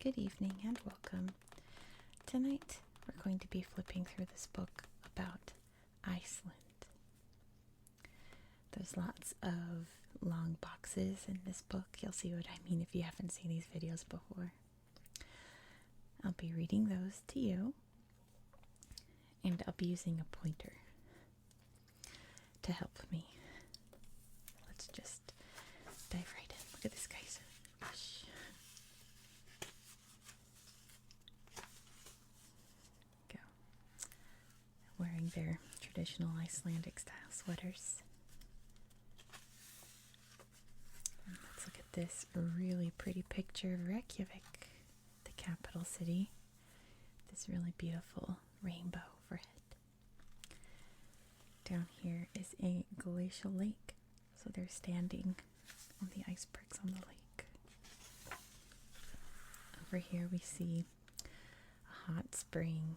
good evening, and welcome. Tonight we're going to be flipping through this book about Iceland. There's lots of long boxes in this book. You'll see what I mean if you haven't seen these videos before. I'll be reading those to you, and I'll be using a pointer to help me. Let's just dive right in. Look at this, guys. Gosh. Go. Wearing their traditional Icelandic style sweaters. And let's look at this really pretty picture of Reykjavik, the capital city. This really beautiful rainbow overhead. Down here is a glacial lake, so they're standing on the icebergs on the lake. Over here we see a hot spring.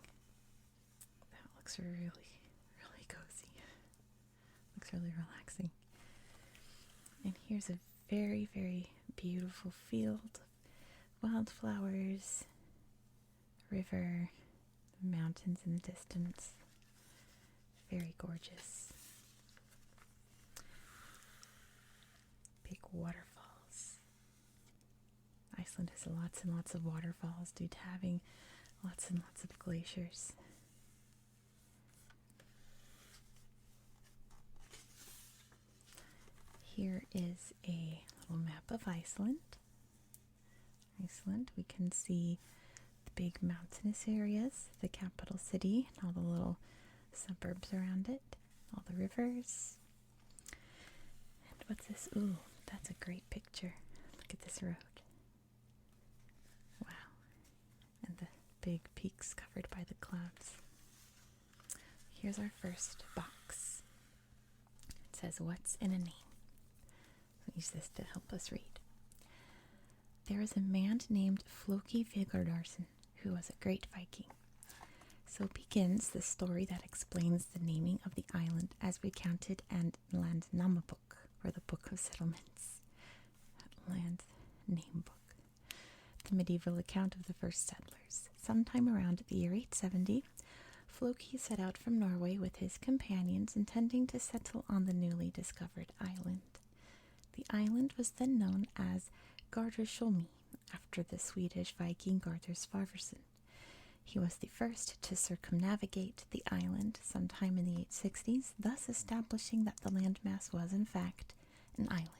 That looks really, really cozy. Looks really relaxing. And here's a very, very beautiful field. Wildflowers, river, mountains in the distance. Very gorgeous. Big waterfalls. Iceland has lots and lots of waterfalls due to having lots and lots of glaciers. Here is a little map of Iceland. We can see the big mountainous areas, the capital city, and all the little suburbs around it, all the rivers. And what's this? Ooh, that's a great picture. Look at this road. Wow. And the big peaks covered by the clouds. Here's our first box. It says, "What's in a name?" I'll use this to help us read. There is a man named Floki Vigurdarson who was a great Viking. So begins the story that explains the naming of the island as recounted in Landnámabók, or the Book of Settlements. Land Name Book. The medieval account of the first settlers. Sometime around the year 870, Floki set out from Norway with his companions, intending to settle on the newly discovered island. The island was then known as Gardarsholmi, after the Swedish Viking Gardar Svarsson. He was the first to circumnavigate the island sometime in the 860s, thus establishing that the landmass was, in fact, an island.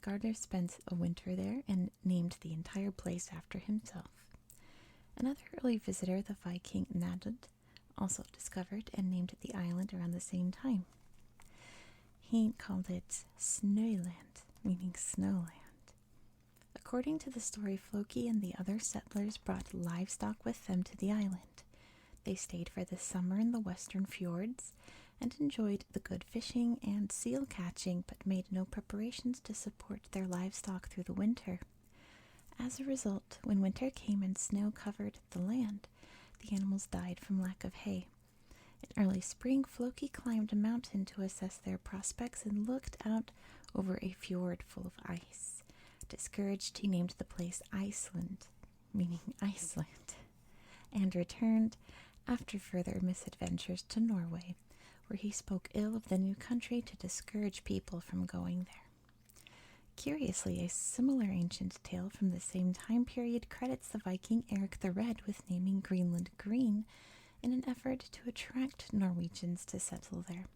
Gardar spent a winter there and named the entire place after himself. Another early visitor, the Viking Nadud, also discovered and named the island around the same time. He called it Snöland, meaning snowland. According to the story, Floki and the other settlers brought livestock with them to the island. They stayed for the summer in the western fjords and enjoyed the good fishing and seal catching, but made no preparations to support their livestock through the winter. As a result, when winter came and snow covered the land, the animals died from lack of hay. In early spring, Floki climbed a mountain to assess their prospects and looked out over a fjord full of ice. Discouraged, he named the place Iceland, meaning Iceland, and returned after further misadventures to Norway, where he spoke ill of the new country to discourage people from going there. Curiously, a similar ancient tale from the same time period credits the Viking Eric the Red with naming Greenland green in an effort to attract Norwegians to settle there.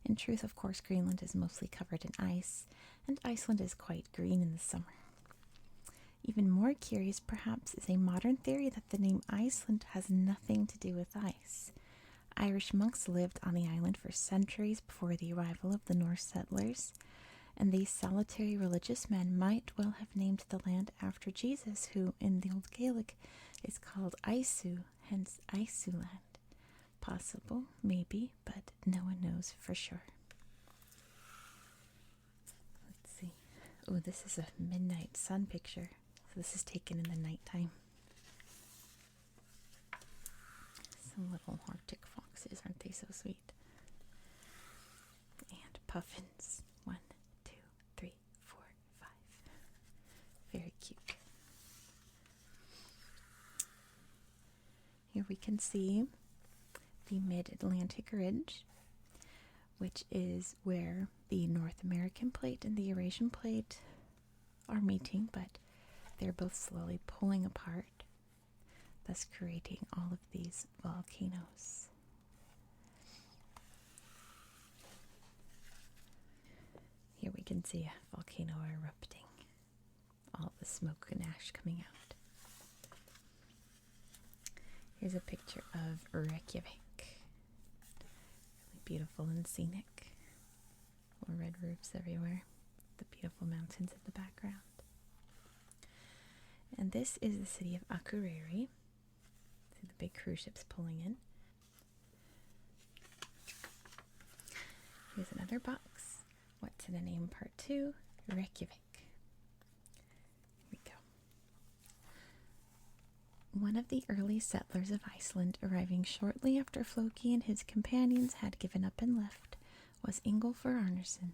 In truth, of course, Greenland is mostly covered in ice, and Iceland is quite green in the summer. Even more curious, perhaps, is a modern theory that the name Iceland has nothing to do with ice. Irish monks lived on the island for centuries before the arrival of the Norse settlers, and these solitary religious men might well have named the land after Jesus, who, in the Old Gaelic, is called Isu, hence Isuland. Possible, maybe, but no one knows for sure. Let's see. Oh, this is a midnight sun picture. So this is taken in the nighttime. Some little Arctic foxes, aren't they so sweet? And puffins. 1, 2, 3, 4, 5. Very cute. Here we can see the Mid-Atlantic Ridge, which is where the North American plate and the Eurasian plate are meeting, but they're both slowly pulling apart, thus creating all of these volcanoes. Here we can see a volcano erupting, all the smoke and ash coming out. Here's a picture of Reykjavik. Really beautiful and scenic. More red roofs everywhere. The beautiful mountains in the background. And this is the city of Akureyri. See the big cruise ships pulling in. Here's another box. What's in a name part 2? Reykjavik. Here we go. One of the early settlers of Iceland, arriving shortly after Floki and his companions had given up and left, was Ingolfur Arnarsson.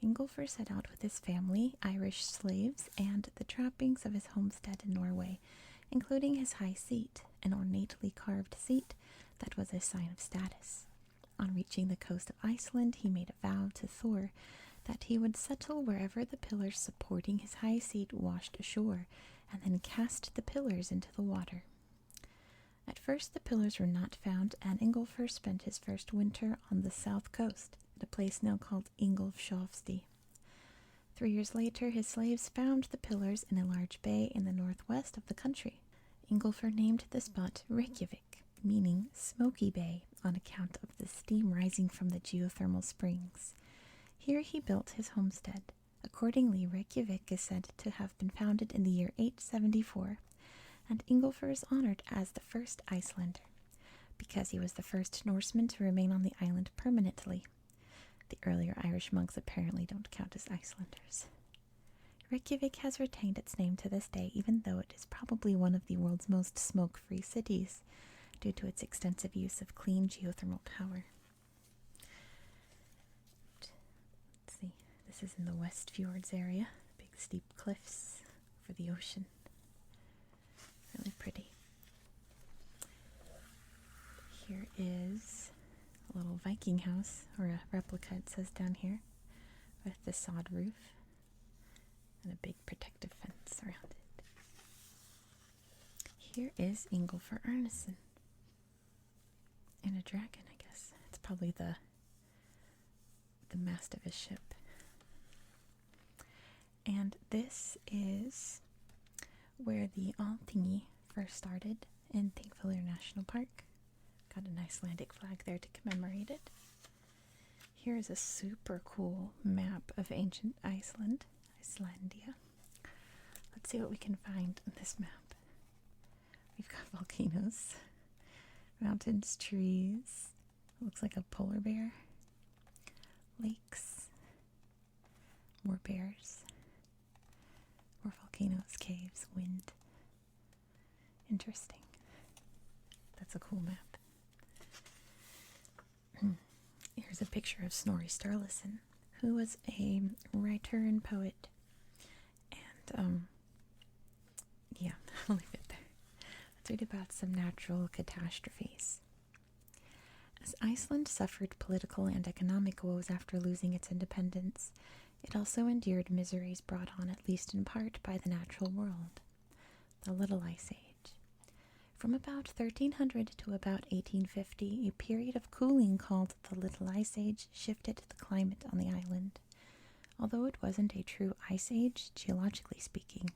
Ingolfur set out with his family, Irish slaves, and the trappings of his homestead in Norway, including his high seat, an ornately carved seat that was a sign of status. On reaching the coast of Iceland, he made a vow to Thor that he would settle wherever the pillars supporting his high seat washed ashore, and then cast the pillars into the water. At first the pillars were not found, and Ingolfur spent his first winter on the south coast, at a place now called Ingolfshovsti. 3 years later, his slaves found the pillars in a large bay in the northwest of the country. Ingolfur named the spot Reykjavik, meaning Smoky Bay, on account of the steam rising from the geothermal springs. Here he built his homestead. Accordingly, Reykjavik is said to have been founded in the year 874, and Ingolfur is honored as the first Icelander, because he was the first Norseman to remain on the island permanently. The earlier Irish monks apparently don't count as Icelanders. Reykjavik has retained its name to this day, even though it is probably one of the world's most smoke-free cities, due to its extensive use of clean geothermal power. Let's see, this is in the West Fjords area, big steep cliffs for the ocean. Really pretty. Here is a little Viking house, or a replica it says down here, with the sod roof and a big protective fence around it. Here is Ingolfur Arnarsson. And a dragon, I guess. It's probably the mast of his ship. And this is where the Altingi first started in Thingvellir National Park. Got an Icelandic flag there to commemorate it. Here is a super cool map of ancient Iceland, Icelandia. Let's see what we can find on this map. We've got volcanoes. Mountains, trees, looks like a polar bear, lakes, more bears, more volcanoes, caves, wind. Interesting. That's a cool map. Here's a picture of Snorri Sturluson, who was a writer and poet. And, yeah, I'll leave it there. Let's read about some natural catastrophes. As Iceland suffered political and economic woes after losing its independence, it also endured miseries brought on at least in part by the natural world. The Little Ice Age. From about 1300 to about 1850, a period of cooling called the Little Ice Age shifted the climate on the island. Although it wasn't a true ice age, geologically speaking,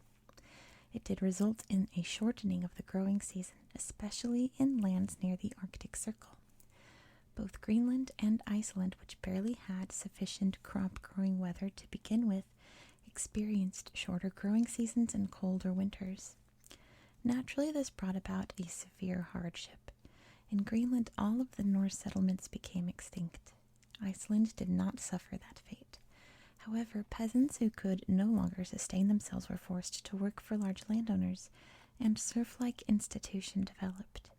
it did result in a shortening of the growing season, especially in lands near the Arctic Circle. Both Greenland and Iceland, which barely had sufficient crop-growing weather to begin with, experienced shorter growing seasons and colder winters. Naturally, this brought about a severe hardship. In Greenland, all of the Norse settlements became extinct. Iceland did not suffer that fate. However, peasants who could no longer sustain themselves were forced to work for large landowners, and serf-like institution developed.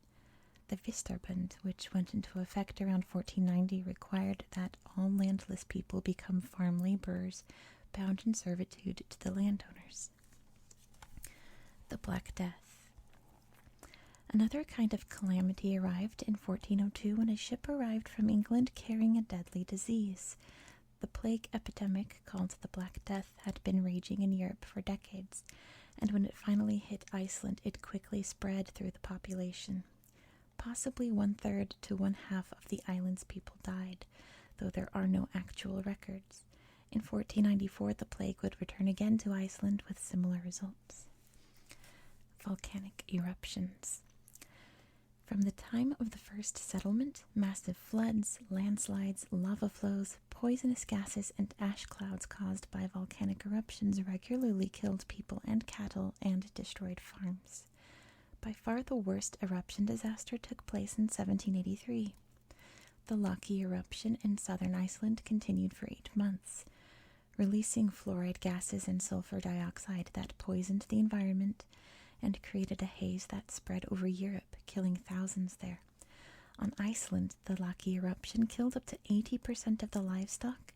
The Vistarbund, which went into effect around 1490, required that all landless people become farm laborers, bound in servitude to the landowners. The Black Death. Another kind of calamity arrived in 1402 when a ship arrived from England carrying a deadly disease. The plague epidemic, called the Black Death, had been raging in Europe for decades, and when it finally hit Iceland, it quickly spread through the population. Possibly 1/3 to 1/2 of the island's people died, though there are no actual records. In 1494, the plague would return again to Iceland with similar results. Volcanic eruptions. From the time of the first settlement, massive floods, landslides, lava flows, poisonous gases, and ash clouds caused by volcanic eruptions regularly killed people and cattle and destroyed farms. By far the worst eruption disaster took place in 1783. The Loki eruption in southern Iceland continued for 8 months, releasing fluoride gases and sulfur dioxide that poisoned the environment and created a haze that spread over Europe, killing thousands there. On Iceland, the Loki eruption killed up to 80% of the livestock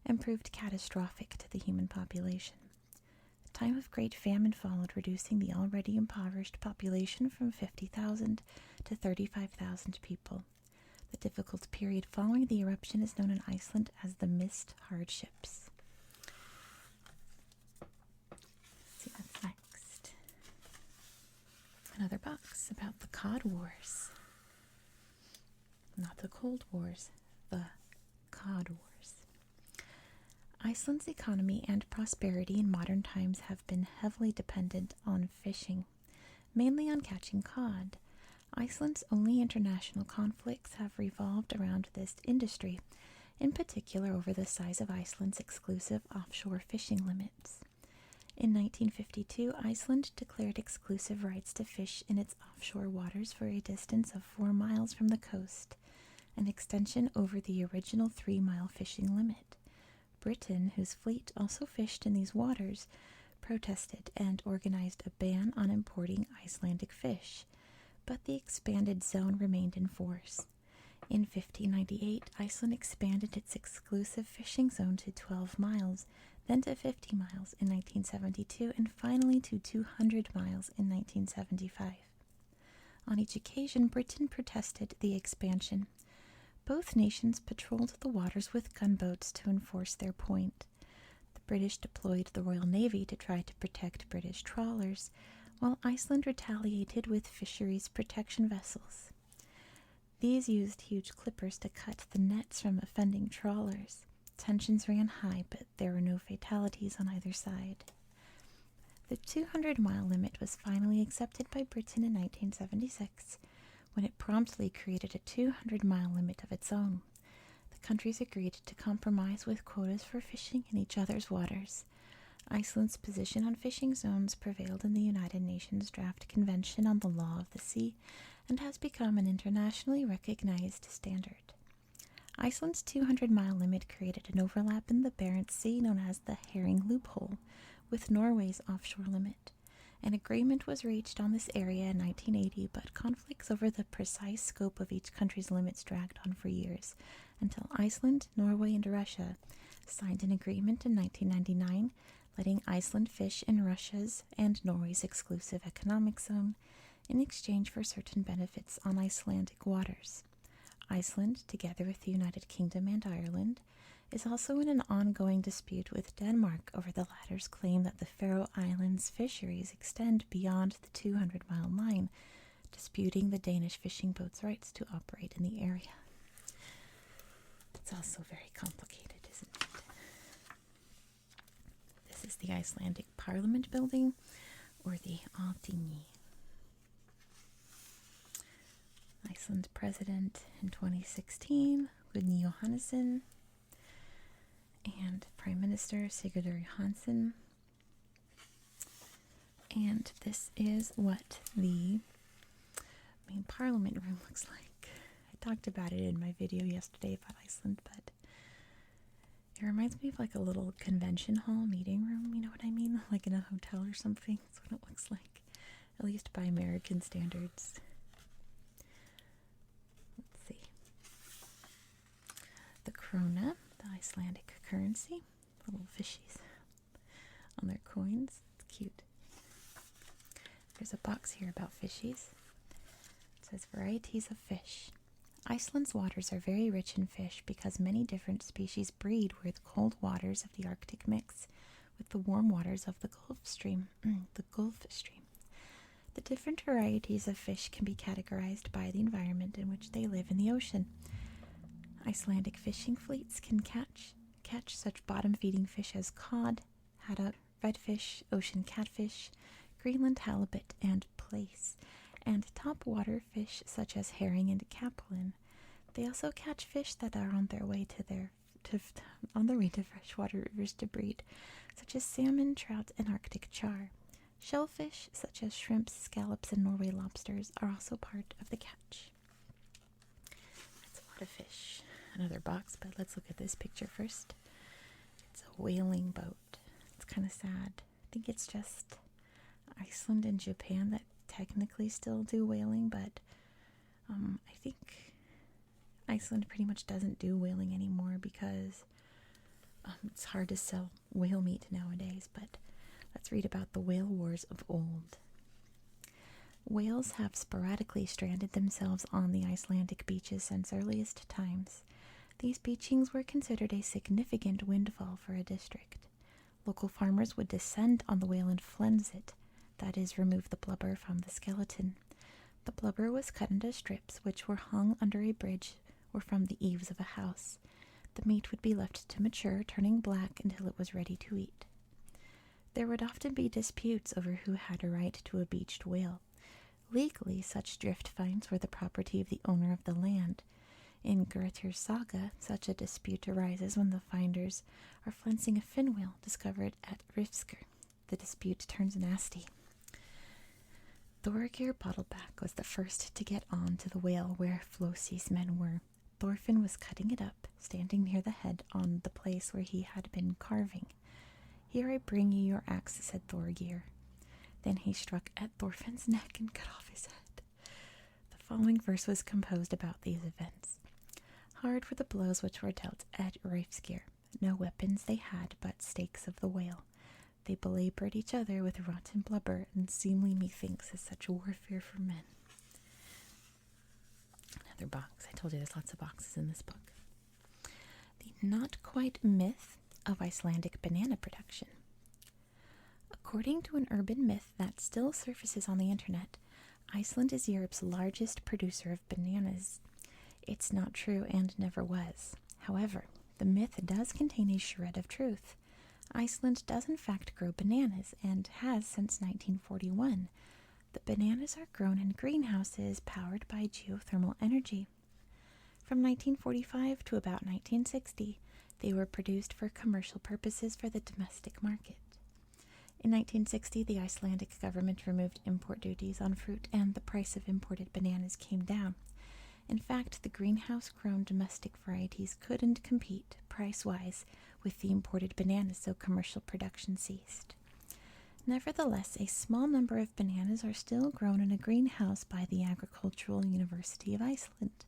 and proved catastrophic to the human population. A time of great famine followed, reducing the already impoverished population from 50,000 to 35,000 people. The difficult period following the eruption is known in Iceland as the Mist Hardships. Let's see what's next. Another box about the Cod Wars. Not the Cold Wars, the Cod Wars. Iceland's economy and prosperity in modern times have been heavily dependent on fishing, mainly on catching cod. Iceland's only international conflicts have revolved around this industry, in particular over the size of Iceland's exclusive offshore fishing limits. In 1952, Iceland declared exclusive rights to fish in its offshore waters for a distance of 4 miles from the coast, an extension over the original 3-mile fishing limit. Britain, whose fleet also fished in these waters, protested and organized a ban on importing Icelandic fish, but the expanded zone remained in force. In 1598, Iceland expanded its exclusive fishing zone to 12 miles, then to 50 miles in 1972, and finally to 200 miles in 1975. On each occasion, Britain protested the expansion. Both nations patrolled the waters with gunboats to enforce their point. The British deployed the Royal Navy to try to protect British trawlers, while Iceland retaliated with fisheries protection vessels. These used huge clippers to cut the nets from offending trawlers. Tensions ran high, but there were no fatalities on either side. The 200-mile limit was finally accepted by Britain in 1976, when it promptly created a 200-mile limit of its own. The countries agreed to compromise with quotas for fishing in each other's waters. Iceland's position on fishing zones prevailed in the United Nations Draft Convention on the Law of the Sea and has become an internationally recognized standard. Iceland's 200-mile limit created an overlap in the Barents Sea known as the Herring Loophole with Norway's offshore limit. An agreement was reached on this area in 1980, but conflicts over the precise scope of each country's limits dragged on for years, until Iceland, Norway, and Russia signed an agreement in 1999 letting Iceland fish in Russia's and Norway's exclusive economic zone in exchange for certain benefits on Icelandic waters. Iceland, together with the United Kingdom and Ireland, is also in an ongoing dispute with Denmark over the latter's claim that the Faroe Islands fisheries extend beyond the 200-mile line, disputing the Danish fishing boats' rights to operate in the area. It's also very complicated, isn't it? This is the Icelandic Parliament building, or the Alþingi. Iceland president in 2016, Guðni Jóhannesson, and Prime Minister Sigurður Jóhannsson. And this is what the main parliament room looks like. I talked about it in my video yesterday about Iceland, but it reminds me of like a little convention hall meeting room, you know what I mean? Like in a hotel or something. That's what it looks like, at least by American standards. Let's see. The krona, the Icelandic currency, little fishies on their coins. It's cute. There's a box here about fishies. says varieties of fish. Iceland's waters are very rich in fish because many different species breed where the cold waters of the Arctic mix with the warm waters of the Gulf Stream. The different varieties of fish can be categorized by the environment in which they live in the ocean. Icelandic fishing fleets can catch such bottom-feeding fish as cod, haddock, redfish, ocean catfish, Greenland halibut, and plaice, and top-water fish such as herring and capelin. They also catch fish that are on their way to freshwater rivers to breed, such as salmon, trout, and Arctic char. Shellfish, such as shrimps, scallops, and Norway lobsters, are also part of the catch. That's a lot of fish. Another box, but let's look at this picture first. It's a whaling boat. It's kind of sad. I think it's just Iceland and Japan that technically still do whaling, but I think Iceland pretty much doesn't do whaling anymore because it's hard to sell whale meat nowadays. But let's read about the whale wars of old. Whales have sporadically stranded themselves on the Icelandic beaches since earliest times. These beachings were considered a significant windfall for a district. Local farmers would descend on the whale and flens it, that is, remove the blubber from the skeleton. The blubber was cut into strips, which were hung under a bridge or from the eaves of a house. The meat would be left to mature, turning black until it was ready to eat. There would often be disputes over who had a right to a beached whale. Legally, such drift fines were the property of the owner of the land. In Grettir's saga, such a dispute arises when the finders are flensing a fin whale discovered at Rifskir. The dispute turns nasty. Thorgir Bottleback was the first to get on to the whale where Flosi's men were. Thorfinn was cutting it up, standing near the head on the place where he had been carving. "Here I bring you your axe," said Thorgir. Then he struck at Thorfinn's neck and cut off his head. The following verse was composed about these events. Hard were the blows which were dealt at Reykjavik. No weapons they had but stakes of the whale. They belabored each other with rotten blubber, and seemly methinks is such warfare for men. Another box. I told you there's lots of boxes in this book. The not quite myth of Icelandic banana production. According to an urban myth that still surfaces on the internet, Iceland is Europe's largest producer of bananas. It's not true and never was. However, the myth does contain a shred of truth. Iceland does in fact grow bananas and has since 1941. The bananas are grown in greenhouses powered by geothermal energy. From 1945 to about 1960, they were produced for commercial purposes for the domestic market. In 1960, the Icelandic government removed import duties on fruit and the price of imported bananas came down. In fact, the greenhouse-grown domestic varieties couldn't compete, price-wise, with the imported bananas, so commercial production ceased. Nevertheless, a small number of bananas are still grown in a greenhouse by the Agricultural University of Iceland.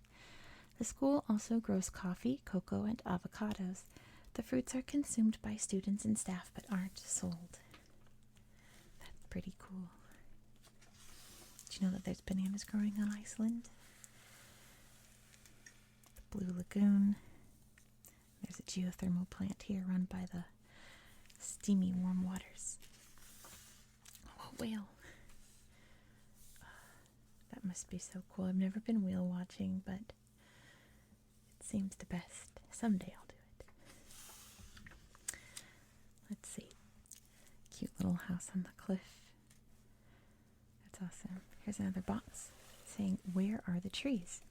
The school also grows coffee, cocoa, and avocados. The fruits are consumed by students and staff but aren't sold. That's pretty cool. Did you know that there's bananas growing on Iceland? The Blue Lagoon. There's a geothermal plant here run by the steamy warm waters. Oh, a whale. That must be so cool. I've never been whale watching, but it seems the best. Someday I'll do it. Let's see. Cute little house on the cliff. That's awesome. Here's another box saying, "Where are the trees?"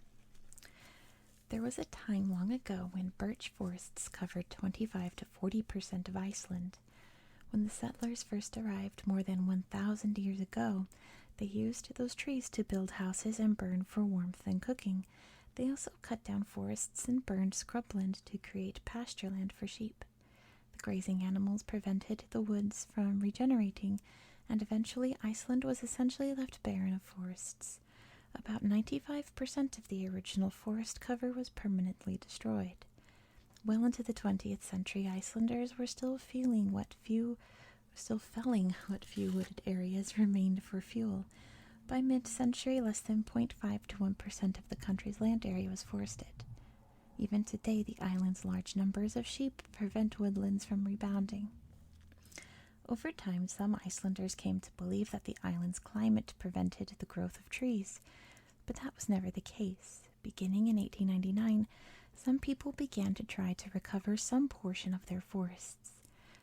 There was a time long ago when birch forests covered 25 to 40% of Iceland. When the settlers first arrived more than 1,000 years ago, they used those trees to build houses and burn for warmth and cooking. They also cut down forests and burned scrubland to create pasture land for sheep. The grazing animals prevented the woods from regenerating, and eventually Iceland was essentially left barren of forests. About 95% of the original forest cover was permanently destroyed. Well into the 20th century, Icelanders were still felling what few wooded areas remained for fuel. By mid-century, less than 0.5 to 1% of the country's land area was forested. Even today, the island's large numbers of sheep prevent woodlands from rebounding. Over time, some Icelanders came to believe that the island's climate prevented the growth of trees, but that was never the case. Beginning in 1899, some people began to try to recover some portion of their forests.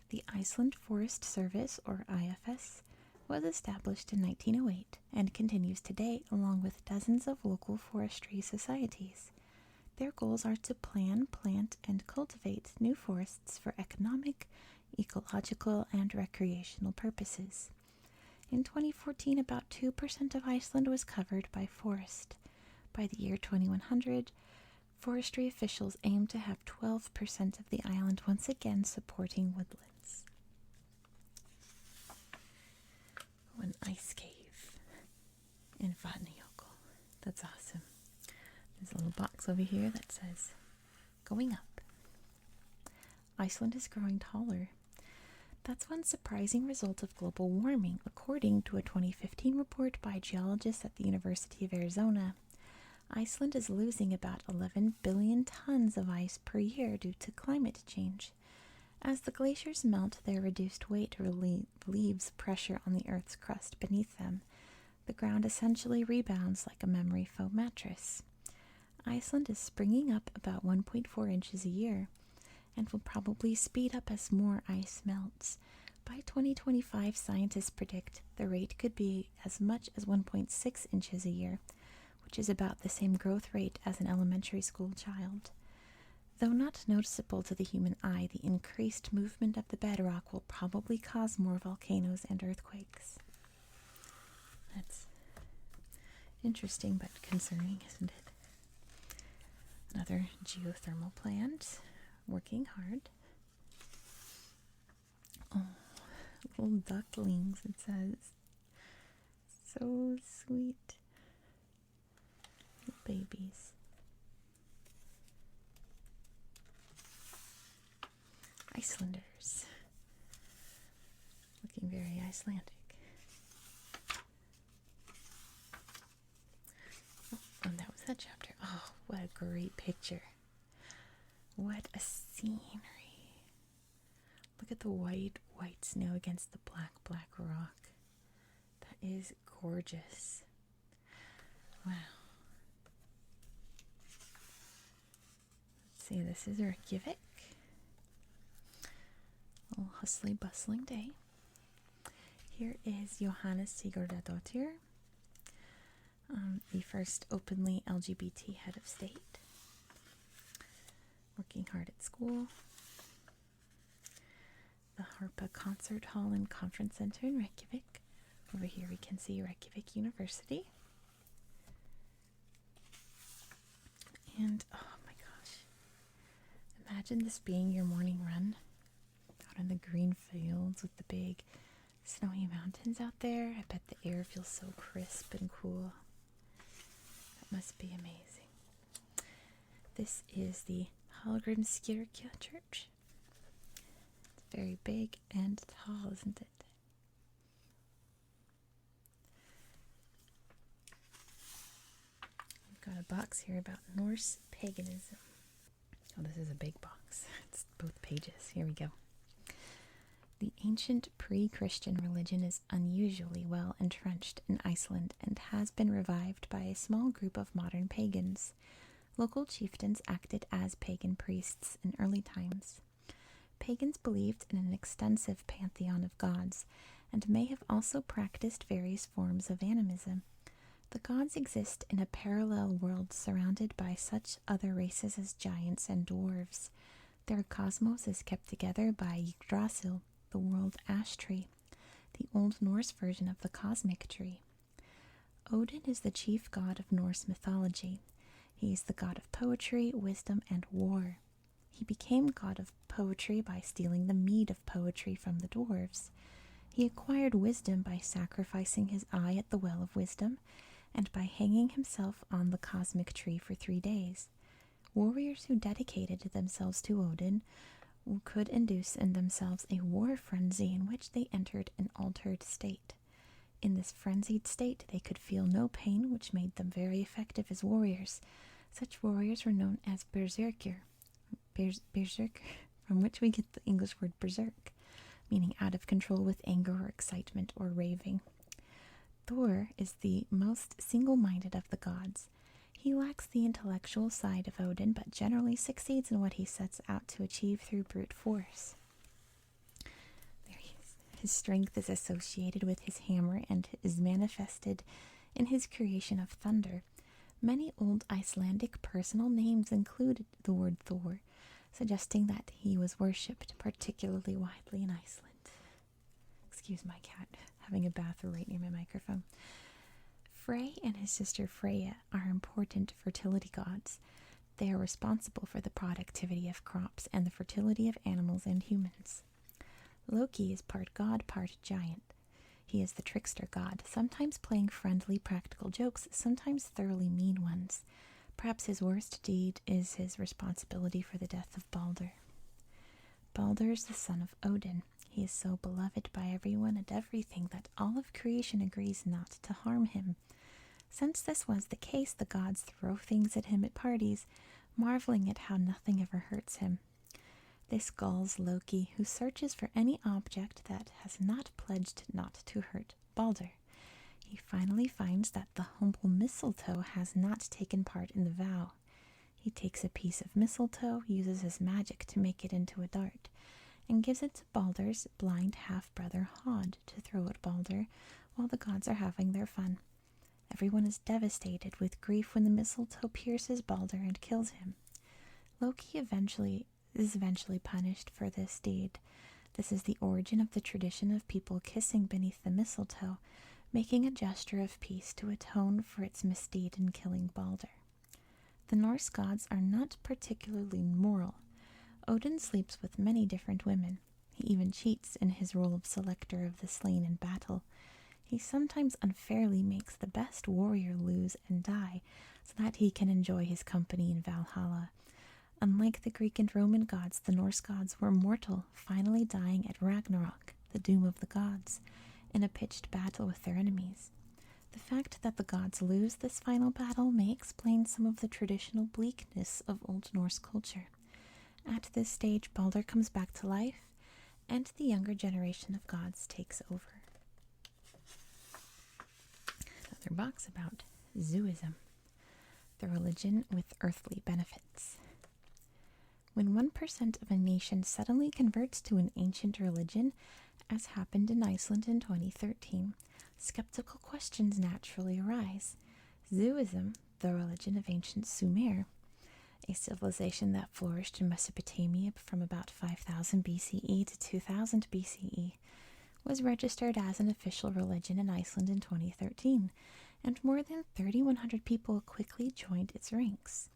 The Iceland Forest Service, or IFS, was established in 1908 and continues today along with dozens of local forestry societies. Their goals are to plan, plant, and cultivate new forests for economic, ecological, and recreational purposes. In 2014, about 2% of Iceland was covered by forest. By the year 2100, forestry officials aim to have 12% of the island once again supporting woodlands. Oh, an ice cave in Vatnajökull. That's awesome. There's a little box over here that says, "Going up." Iceland is growing taller. That's one surprising result of global warming, according to a 2015 report by geologists at the University of Arizona. Iceland is losing about 11 billion tons of ice per year due to climate change. As the glaciers melt, their reduced weight relieves pressure on the Earth's crust beneath them. The ground essentially rebounds like a memory foam mattress. Iceland is springing up about 1.4 inches a year and will probably speed up as more ice melts. By 2025, scientists predict the rate could be as much as 1.6 inches a year, which is about the same growth rate as an elementary school child. Though not noticeable to the human eye, the increased movement of the bedrock will probably cause more volcanoes and earthquakes. That's interesting but concerning, isn't it? Another geothermal plant, working hard. Oh, little ducklings, it says. So sweet. Little babies. Icelanders. Looking very Icelandic. Oh, and that was that chapter. Oh, what a great picture. What a scenery. Look at the white snow against the black rock. That is gorgeous. Wow. Let's see, this is Reykjavik. A little hustly bustling day. Here is Johanna Sigurdardóttir, the first openly LGBT head of state. Working hard at school. The Harpa Concert Hall and Conference Center in Reykjavik. Over here we can see Reykjavik University. And, oh my gosh, imagine this being your morning run out in the green fields with the big snowy mountains out there. I bet the air feels so crisp and cool. That must be amazing. This is the Skir Church. It's very big and tall, isn't it? We've got a box here about Norse paganism. Oh, this is a big box. It's both pages. Here we go. The ancient pre-Christian religion is unusually well entrenched in Iceland and has been revived by a small group of modern pagans. Local chieftains acted as pagan priests in early times. Pagans believed in an extensive pantheon of gods and may have also practiced various forms of animism. The gods exist in a parallel world surrounded by such other races as giants and dwarves. Their cosmos is kept together by Yggdrasil, the world ash tree, the Old Norse version of the cosmic tree. Odin is the chief god of Norse mythology. He is the god of poetry, wisdom, and war. He became god of poetry by stealing the mead of poetry from the dwarves. He acquired wisdom by sacrificing his eye at the well of wisdom and by hanging himself on the cosmic tree for 3 days. Warriors who dedicated themselves to Odin could induce in themselves a war frenzy in which they entered an altered state. In this frenzied state, they could feel no pain, which made them very effective as warriors. Such warriors were known as Bjrk, from which we get the English word berserk, meaning out of control with anger or excitement or raving. Thor is the most single-minded of the gods. He lacks the intellectual side of Odin, but generally succeeds in what he sets out to achieve through brute force. There he is. His strength is associated with his hammer and is manifested in his creation of thunder. Many old Icelandic personal names include the word Thor, suggesting that he was worshipped particularly widely in Iceland. Excuse my cat having a bath right near my microphone. Frey and his sister Freya are important fertility gods. They are responsible for the productivity of crops and the fertility of animals and humans. Loki is part god, part giant. He is the trickster god, sometimes playing friendly practical jokes, sometimes thoroughly mean ones. Perhaps his worst deed is his responsibility for the death of Balder. Balder is the son of Odin. He is so beloved by everyone and everything that all of creation agrees not to harm him. Since this was the case, the gods throw things at him at parties, marveling at how nothing ever hurts him. This galls Loki, who searches for any object that has not pledged not to hurt Balder. He finally finds that the humble mistletoe has not taken part in the vow. He takes a piece of mistletoe, uses his magic to make it into a dart, and gives it to Balder's blind half-brother Hod to throw at Balder while the gods are having their fun. Everyone is devastated with grief when the mistletoe pierces Balder and kills him. Loki is eventually punished for this deed. This is the origin of the tradition of people kissing beneath the mistletoe, making a gesture of peace to atone for its misdeed in killing Balder. The Norse gods are not particularly moral. Odin sleeps with many different women. He even cheats in his role of selector of the slain in battle. He sometimes unfairly makes the best warrior lose and die so that he can enjoy his company in Valhalla. Unlike the Greek and Roman gods, the Norse gods were mortal, finally dying at Ragnarok, the doom of the gods, in a pitched battle with their enemies. The fact that the gods lose this final battle may explain some of the traditional bleakness of Old Norse culture. At this stage, Balder comes back to life, and the younger generation of gods takes over. Another box about Zooism, the religion with earthly benefits. When 1% of a nation suddenly converts to an ancient religion, as happened in Iceland in 2013, skeptical questions naturally arise. Zooism, the religion of ancient Sumer, a civilization that flourished in Mesopotamia from about 5000 BCE to 2000 BCE, was registered as an official religion in Iceland in 2013, and more than 3,100 people quickly joined its ranks.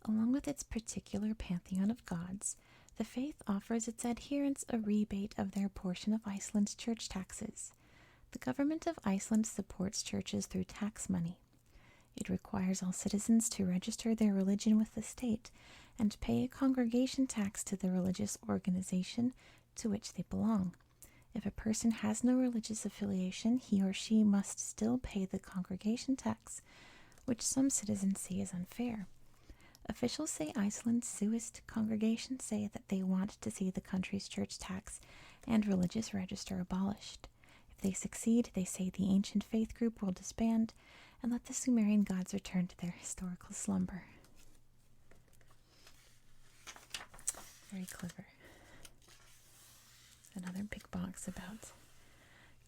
Along with its particular pantheon of gods, the faith offers its adherents a rebate of their portion of Iceland's church taxes. The government of Iceland supports churches through tax money. It requires all citizens to register their religion with the state and pay a congregation tax to the religious organization to which they belong. If a person has no religious affiliation, he or she must still pay the congregation tax, which some citizens see as unfair. Officials say Iceland's Zooist congregations say that they want to see the country's church tax and religious register abolished. If they succeed, they say the ancient faith group will disband and let the Sumerian gods return to their historical slumber. Very clever. Another big box about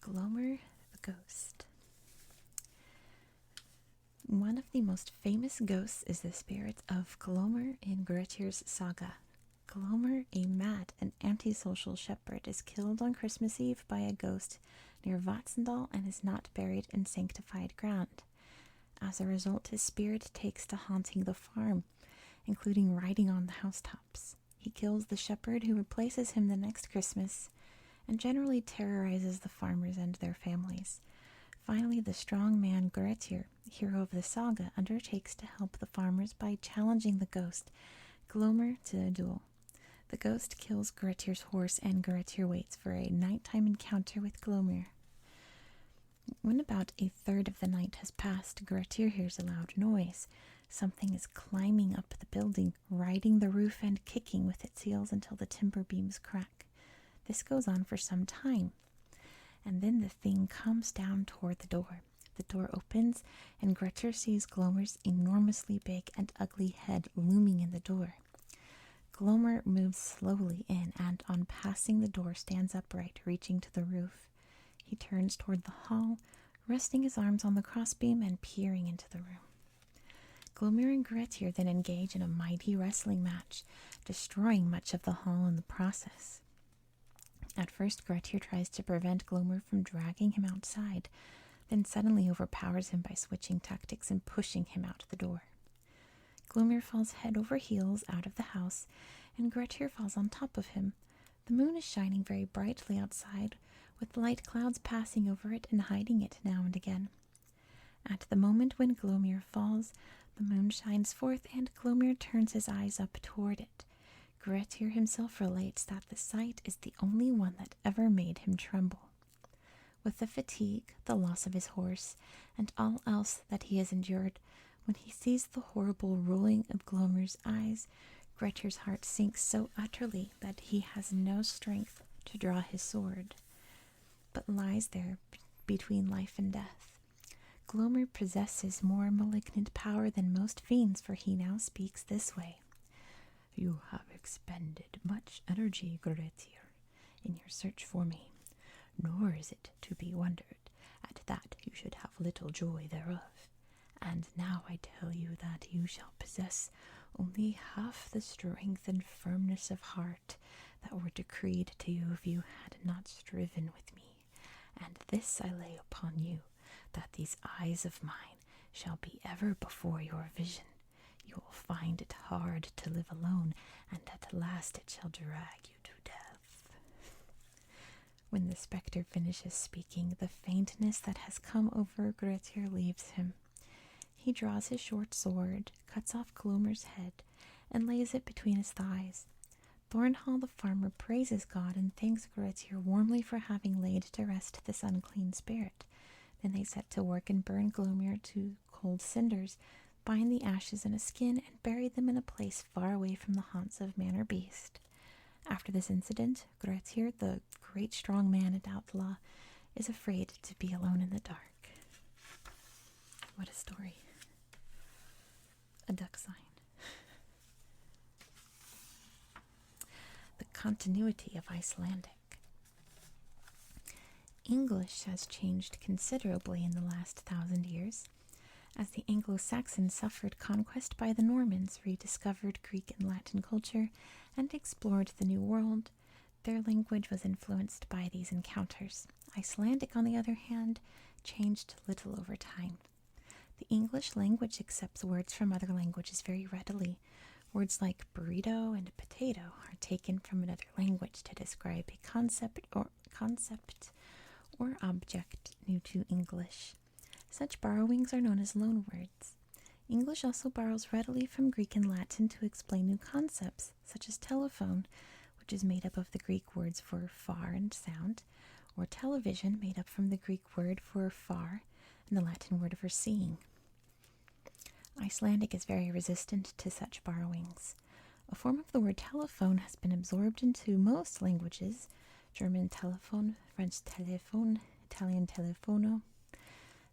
Glomur the ghost. One of the most famous ghosts is the spirit of Glomur in Grettir's saga. Glomur, a mad and antisocial shepherd, is killed on Christmas Eve by a ghost near Vatnsdal and is not buried in sanctified ground. As a result, his spirit takes to haunting the farm, including riding on the housetops. He kills the shepherd who replaces him the next Christmas and generally terrorizes the farmers and their families. Finally, the strong man Grettir, hero of the saga, undertakes to help the farmers by challenging the ghost, Glomur, to a duel. The ghost kills Grettir's horse and Grettir waits for a nighttime encounter with Glomur. When about a third of the night has passed, Grettir hears a loud noise. Something is climbing up the building, riding the roof and kicking with its heels until the timber beams crack. This goes on for some time, and then the thing comes down toward the door. The door opens, and Grettir sees Glomer's enormously big and ugly head looming in the door. Glomer moves slowly in, and on passing the door stands upright, reaching to the roof. He turns toward the hall, resting his arms on the crossbeam and peering into the room. Glomer and Grettir then engage in a mighty wrestling match, destroying much of the hall in the process. At first, Grettir tries to prevent Glomer from dragging him outside, then suddenly overpowers him by switching tactics and pushing him out the door. Glomer falls head over heels out of the house, and Grettir falls on top of him. The moon is shining very brightly outside, with light clouds passing over it and hiding it now and again. At the moment when Glomir falls, the moon shines forth, and Glomir turns his eyes up toward it. Grettir himself relates that the sight is the only one that ever made him tremble. With the fatigue, the loss of his horse, and all else that he has endured, when he sees the horrible rolling of Glomir's eyes, Grettir's heart sinks so utterly that he has no strength to draw his sword, but lies there between life and death. Glomir possesses more malignant power than most fiends, for he now speaks this way. "You have expended much energy, Grettir, in your search for me, nor is it to be wondered at that you should have little joy thereof. And now I tell you that you shall possess only half the strength and firmness of heart that were decreed to you if you had not striven with me. And this I lay upon you, that these eyes of mine shall be ever before your vision. You will find it hard to live alone, and at last it shall drag you to death." When the spectre finishes speaking, the faintness that has come over Grettir leaves him. He draws his short sword, cuts off Glomer's head, and lays it between his thighs. Thornhall the farmer praises God and thanks Grettir warmly for having laid to rest this unclean spirit. Then they set to work and burn Glomir to cold cinders, bind the ashes in a skin, and bury them in a place far away from the haunts of man or beast. After this incident, Grettir, the great strong man and outlaw, is afraid to be alone in the dark. What a story. A duck sign. The continuity of Icelandic. English has changed considerably in the last 1,000 years. As the Anglo-Saxons suffered conquest by the Normans, rediscovered Greek and Latin culture, and explored the New World, their language was influenced by these encounters. Icelandic, on the other hand, changed little over time. The English language accepts words from other languages very readily. Words like burrito and potato are taken from another language to describe a concept or object new to English. Such borrowings are known as loanwords. English also borrows readily from Greek and Latin to explain new concepts, such as telephone, which is made up of the Greek words for far and sound, or television, made up from the Greek word for far and the Latin word for seeing. Icelandic is very resistant to such borrowings. A form of the word telephone has been absorbed into most languages: German telephone, French téléphone, Italian telefono.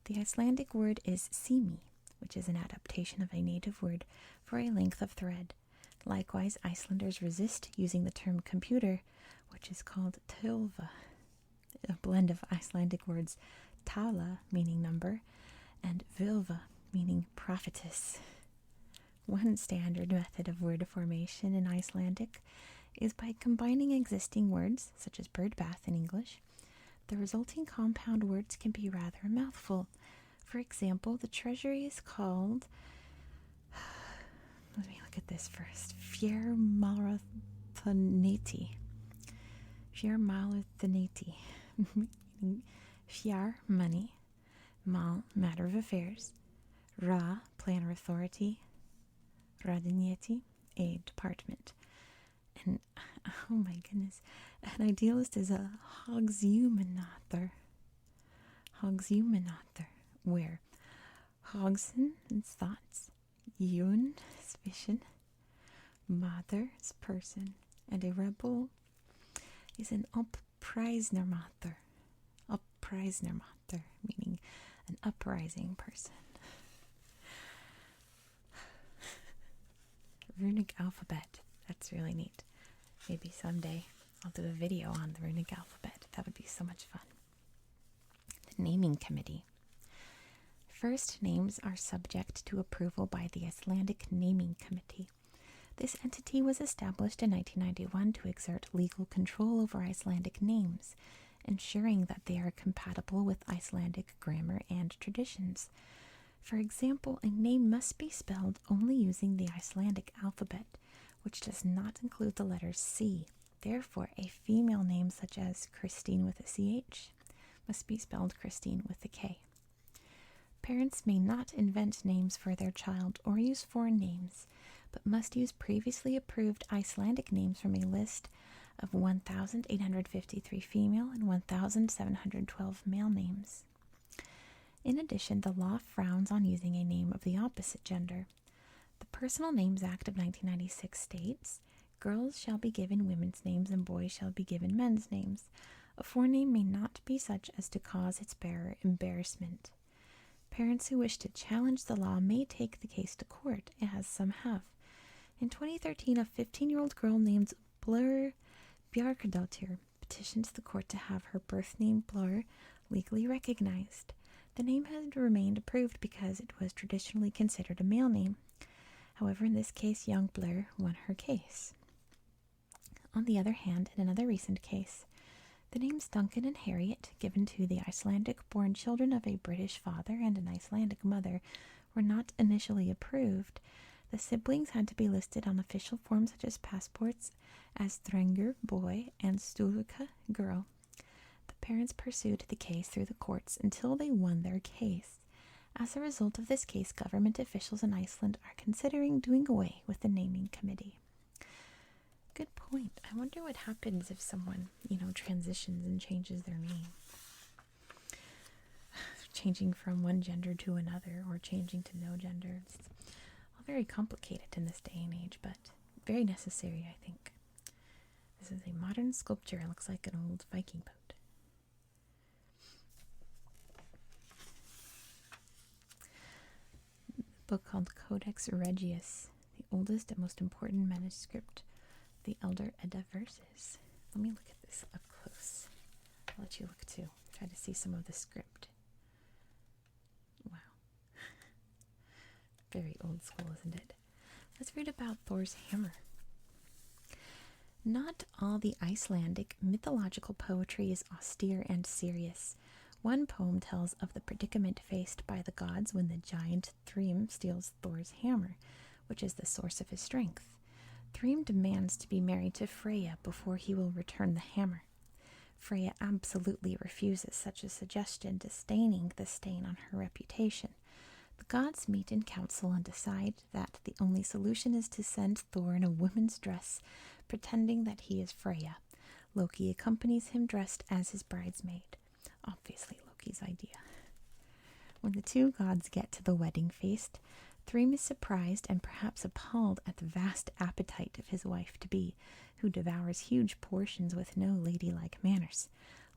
The Icelandic word is simi, which is an adaptation of a native word for a length of thread. Likewise, Icelanders resist using the term computer, which is called tölva, a blend of Icelandic words tala, meaning number, and völva, meaning prophetess. One standard method of word formation in Icelandic is by combining existing words, such as bird bath in English. The resulting compound words can be rather a mouthful. For example, the treasury is called, let me look at this first, Fjármálaráðuneyti. Fjármálaráðuneyti. Fjár, money. Mal, matter of affairs. Ra, planner authority. Ráðuneyti, a department. And, oh my goodness, an idealist is a hogshumanator. Hogshumanather, where Hogsen is thoughts, Yun is vision, Mother is person, and a rebel is an uprisnermather. Uprisnermather, meaning an uprising person. Runic alphabet. That's really neat. Maybe someday I'll do a video on the runic alphabet. That would be so much fun. The naming committee. First names are subject to approval by the Icelandic Naming Committee. This entity was established in 1991 to exert legal control over Icelandic names, ensuring that they are compatible with Icelandic grammar and traditions. For example, a name must be spelled only using the Icelandic alphabet, which does not include the letter C. Therefore, a female name such as Christine with a CH must be spelled Christine with a K. Parents may not invent names for their child or use foreign names, but must use previously approved Icelandic names from a list of 1,853 female and 1,712 male names. In addition, the law frowns on using a name of the opposite gender. The Personal Names Act of 1996 states, girls shall be given women's names and boys shall be given men's names. A forename may not be such as to cause its bearer embarrassment. Parents who wish to challenge the law may take the case to court, as some have. In 2013, a 15-year-old girl named Bjrk petitioned the court to have her birth name Bjrk legally recognized. The name had remained approved because it was traditionally considered a male name. However, in this case, young Bjrk won her case. On the other hand, in another recent case, the names Duncan and Harriet, given to the Icelandic-born children of a British father and an Icelandic mother, were not initially approved. The siblings had to be listed on official forms such as passports as Drengur, boy, and Stúlka, girl. The parents pursued the case through the courts until they won their case. As a result of this case, government officials in Iceland are considering doing away with the naming committee. Good point. I wonder what happens if someone, transitions and changes their name. Changing from one gender to another or changing to no gender. It's all very complicated in this day and age, but very necessary, I think. This is a modern sculpture. It looks like an old Viking boat. A book called Codex Regius, the oldest and most important manuscript, the Elder Edda verses. Let me look at this up close. I'll let you look too. Try to see some of the script. Wow. Very old school, isn't it? Let's read about Thors Hammer. Not all the Icelandic mythological poetry is austere and serious. One poem tells of the predicament faced by the gods when the giant Thrym steals Thor's hammer, which is the source of his strength. Thrym demands to be married to Freyja before he will return the hammer. Freyja absolutely refuses such a suggestion, disdaining the stain on her reputation. The gods meet in council and decide that the only solution is to send Thor in a woman's dress, pretending that he is Freyja. Loki accompanies him dressed as his bridesmaid. Obviously Loki's idea. When the two gods get to the wedding feast, Thrym is surprised and perhaps appalled at the vast appetite of his wife-to-be, who devours huge portions with no ladylike manners.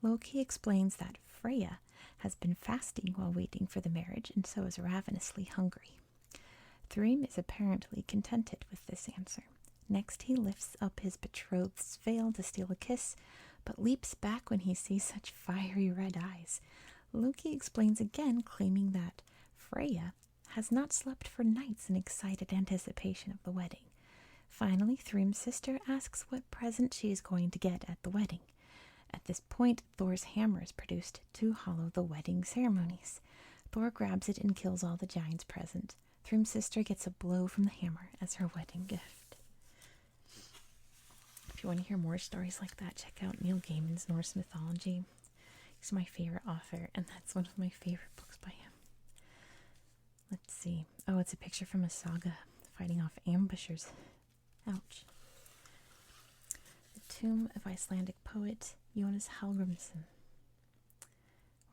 Loki explains that Freyja has been fasting while waiting for the marriage and so is ravenously hungry. Thrym is apparently contented with this answer. Next he lifts up his betrothed's veil to steal a kiss, but leaps back when he sees such fiery red eyes. Loki explains again, claiming that Freyja has not slept for nights in excited anticipation of the wedding. Finally, Thrym's sister asks what present she is going to get at the wedding. At this point, Thor's hammer is produced to hollow the wedding ceremonies. Thor grabs it and kills all the giants present. Thrym's sister gets a blow from the hammer as her wedding gift. If you want to hear more stories like that, check out Neil Gaiman's Norse mythology. He's my favorite author, and that's one of my favorite books by him. Let's see. Oh, it's a picture from a saga fighting off ambushers. Ouch. The tomb of Icelandic poet Jonas Hallgrímsson.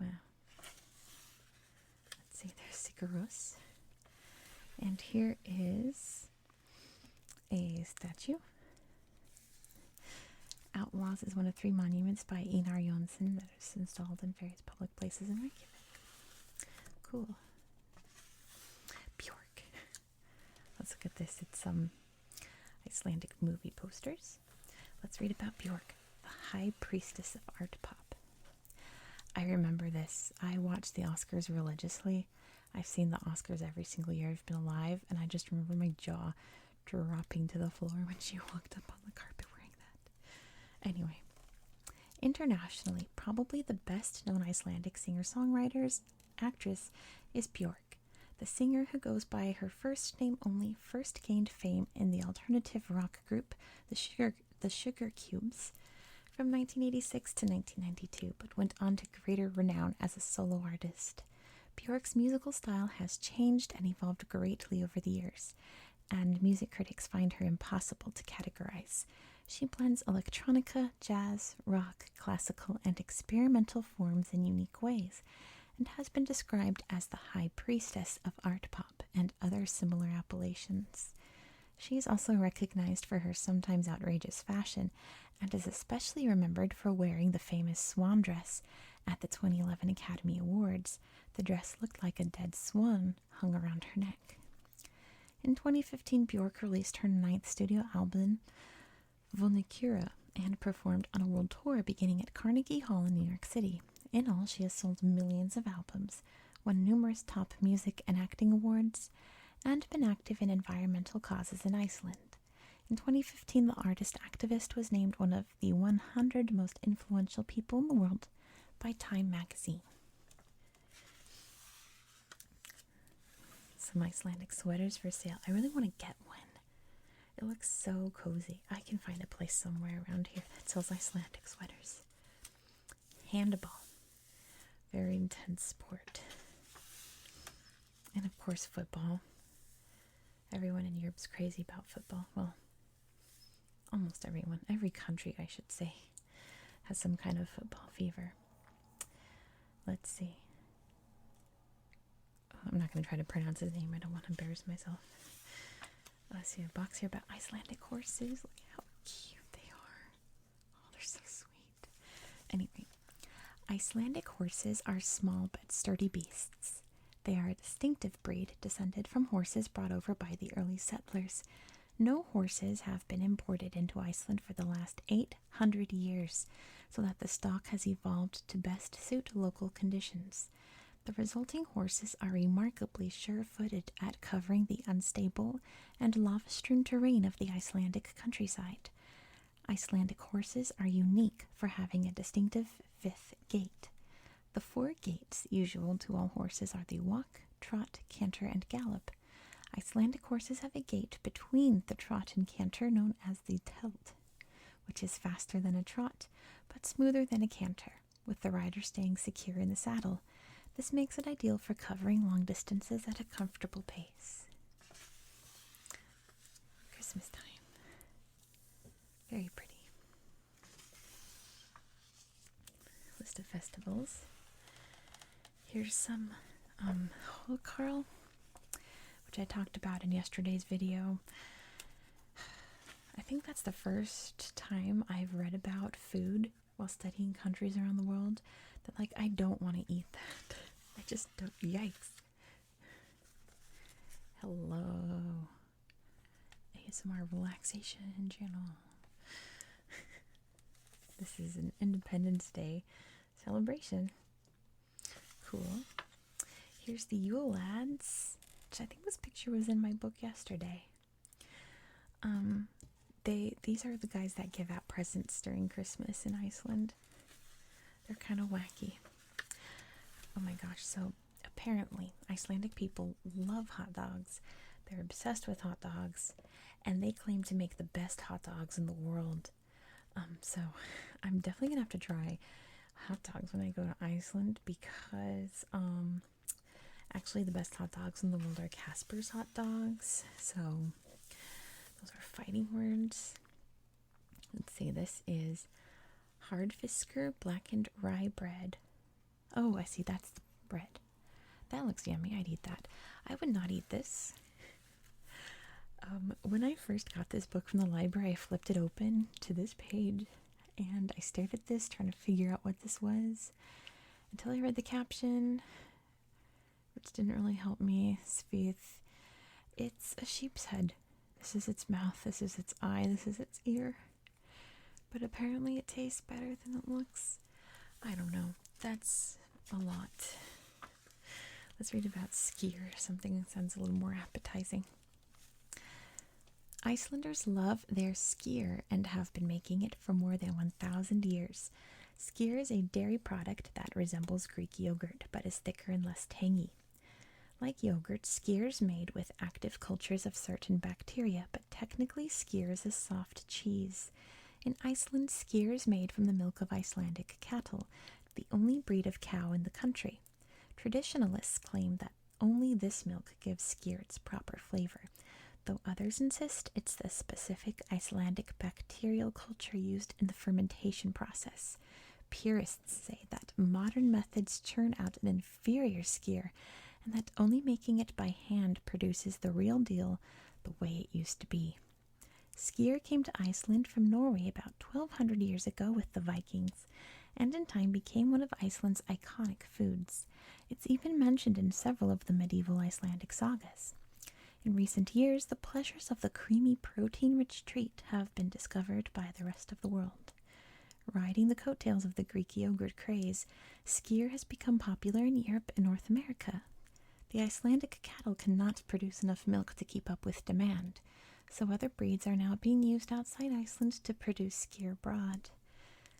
Wow. see, there's Sigarus. And here is a statue. Outlaws is one of 3 monuments by Einar Jónsson that is installed in various public places in Reykjavik. Cool. Bjrk. Let's look at this. It's some Icelandic movie posters. Let's read about Bjrk, the high priestess of art pop. I remember this. I watch the Oscars religiously. I've seen the Oscars every single year I've been alive, and I just remember my jaw dropping to the floor when she walked up on the carpet wearing that. Anyway, internationally, probably the best known Icelandic singer-songwriter actress is Bjrk. The singer who goes by her first name only first gained fame in the alternative rock group the Sugar Cubes from 1986 to 1992, but went on to greater renown as a solo artist. Bjork's musical style has changed and evolved greatly over the years, and music critics find her impossible to categorize. She blends electronica, jazz, rock, classical, and experimental forms in unique ways, and has been described as the high priestess of art pop and other similar appellations. She is also recognized for her sometimes outrageous fashion, and is especially remembered for wearing the famous swan dress at the 2011 Academy Awards. The dress looked like a dead swan hung around her neck. In 2015, Bjork released her 9th studio album, Vonikura, and performed on a world tour beginning at Carnegie Hall in New York City. In all, she has sold millions of albums, won numerous top music and acting awards, and been active in environmental causes in Iceland. In 2015, the artist activist was named one of the 100 most influential people in the world by Time magazine. Some Icelandic sweaters for sale. I really want to get one. It looks so cozy. I can find a place somewhere around here that sells Icelandic sweaters. Handball. Very intense sport. And of course, football. Everyone in Europe's crazy about football. Well, almost everyone. Every country, I should say, has some kind of football fever. Let's see. I'm not going to try to pronounce his name. I don't want to embarrass myself. Let's see a box here about Icelandic horses. Look how cute they are. Oh, they're so sweet. Anyway, Icelandic horses are small but sturdy beasts. They are a distinctive breed descended from horses brought over by the early settlers. No horses have been imported into Iceland for the last 800 years, so that the stock has evolved to best suit local conditions. The resulting horses are remarkably sure-footed at covering the unstable and lava-strewn terrain of the Icelandic countryside. Icelandic horses are unique for having a distinctive 5th gait. The 4 gaits usual to all horses are the walk, trot, canter, and gallop. Icelandic horses have a gait between the trot and canter known as the telt, which is faster than a trot, but smoother than a canter, with the rider staying secure in the saddle. This makes it ideal for covering long distances at a comfortable pace. Christmas time. Very pretty. List of festivals. Here's some Holkarl, which I talked about in yesterday's video. I think that's the first time I've read about food while studying countries around the world that, like, I don't want to eat that. I just don't. Yikes. Hello. ASMR relaxation channel. This is an Independence Day celebration. Cool. Here's the Yule Lads, which I think this picture was in my book yesterday. These are the guys that give out presents during Christmas in Iceland. They're kind of wacky. Oh my gosh, so apparently Icelandic people love hot dogs. They're obsessed with hot dogs, and they claim to make the best hot dogs in the world. So I'm definitely gonna have to try hot dogs when I go to Iceland, because actually the best hot dogs in the world are Casper's hot dogs. So those are fighting words. Let's see, this is Hardfisker blackened rye bread. Oh, I see, that's the bread. That looks yummy. I'd eat that. I would not eat this. When I first got this book from the library, I flipped it open to this page and I stared at this, trying to figure out what this was, until I read the caption, which didn't really help me. Svith. It's a sheep's head. This is its mouth, this is its eye, this is its ear. But apparently it tastes better than it looks. I don't know. That's a lot. Let's read about Skir, something that sounds a little more appetizing. Icelanders love their Skir and have been making it for more than 1,000 years. Skir is a dairy product that resembles Greek yogurt, but is thicker and less tangy. Like yogurt, Skir is made with active cultures of certain bacteria, but technically Skir is a soft cheese. In Iceland, Skir is made from the milk of Icelandic cattle, the only breed of cow in the country. Traditionalists claim that only this milk gives Skir its proper flavor, though others insist it's the specific Icelandic bacterial culture used in the fermentation process. Purists say that modern methods churn out an inferior Skir, and that only making it by hand produces the real deal the way it used to be. Skir came to Iceland from Norway about 1,200 years ago with the Vikings, and in time became one of Iceland's iconic foods. It's even mentioned in several of the medieval Icelandic sagas. In recent years, the pleasures of the creamy, protein-rich treat have been discovered by the rest of the world. Riding the coattails of the Greek yogurt craze, Skir has become popular in Europe and North America. The Icelandic cattle cannot produce enough milk to keep up with demand, so other breeds are now being used outside Iceland to produce Skir abroad.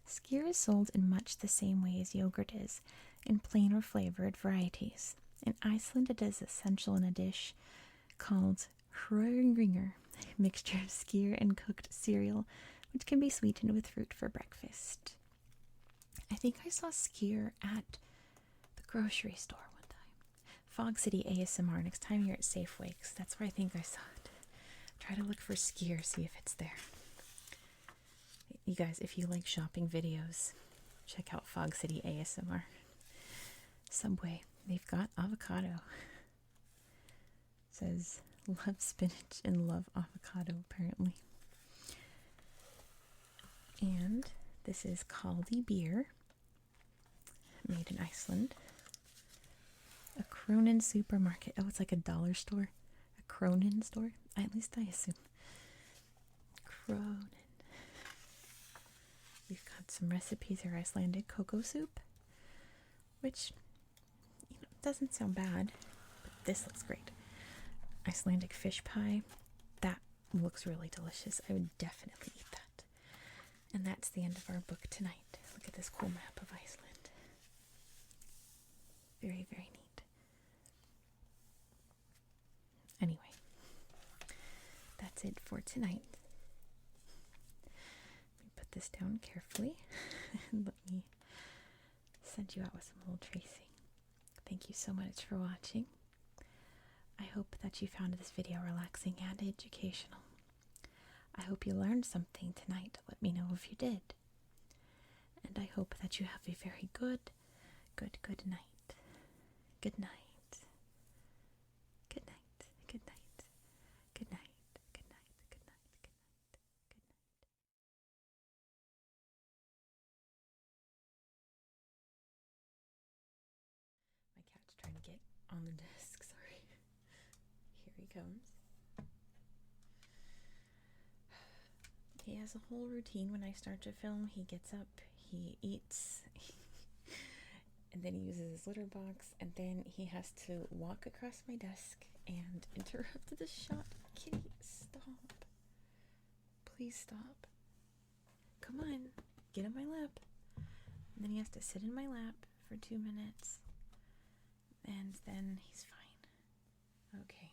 Skir is sold in much the same way as yogurt is, in plain or flavored varieties. In Iceland, it is essential in a dish called hröngringer, a mixture of Skir and cooked cereal, which can be sweetened with fruit for breakfast. I think I saw Skir at the grocery store one time. Fog City ASMR next time you're at Safeway, because that's where I think I saw it. Try to look for Skir, see if it's there. You guys, if you like shopping videos, check out Fog City ASMR. Subway, they've got avocado. It says, love spinach and love avocado, apparently. And this is Kaldi beer, made in Iceland. A Kronen supermarket. Oh, it's like a dollar store. A Kronen store? At least I assume. Kronen. We've got some recipes here. Icelandic cocoa soup, which, doesn't sound bad, but this looks great. Icelandic fish pie. That looks really delicious. I would definitely eat that. And that's the end of our book tonight. Look at this cool map of Iceland. Very, very neat. Anyway, that's it for tonight. Let me put this down carefully and let me send you out with some little tracing. Thank you so much for watching. I hope that you found this video relaxing and educational. I hope you learned something tonight. Let me know if you did. And I hope that you have a very good night. Good night. Good night. Good night. Good night. Good night. Good night. Good night. Good night. My cat's trying to get on the desk, sorry. Here he comes. He has a whole routine when I start to film. He gets up, he eats, and then he uses his litter box, and then he has to walk across my desk and interrupt the shot. Kitty, stop. Please stop. Come on, get in my lap. And then he has to sit in my lap for 2 minutes, and then he's fine. Okay.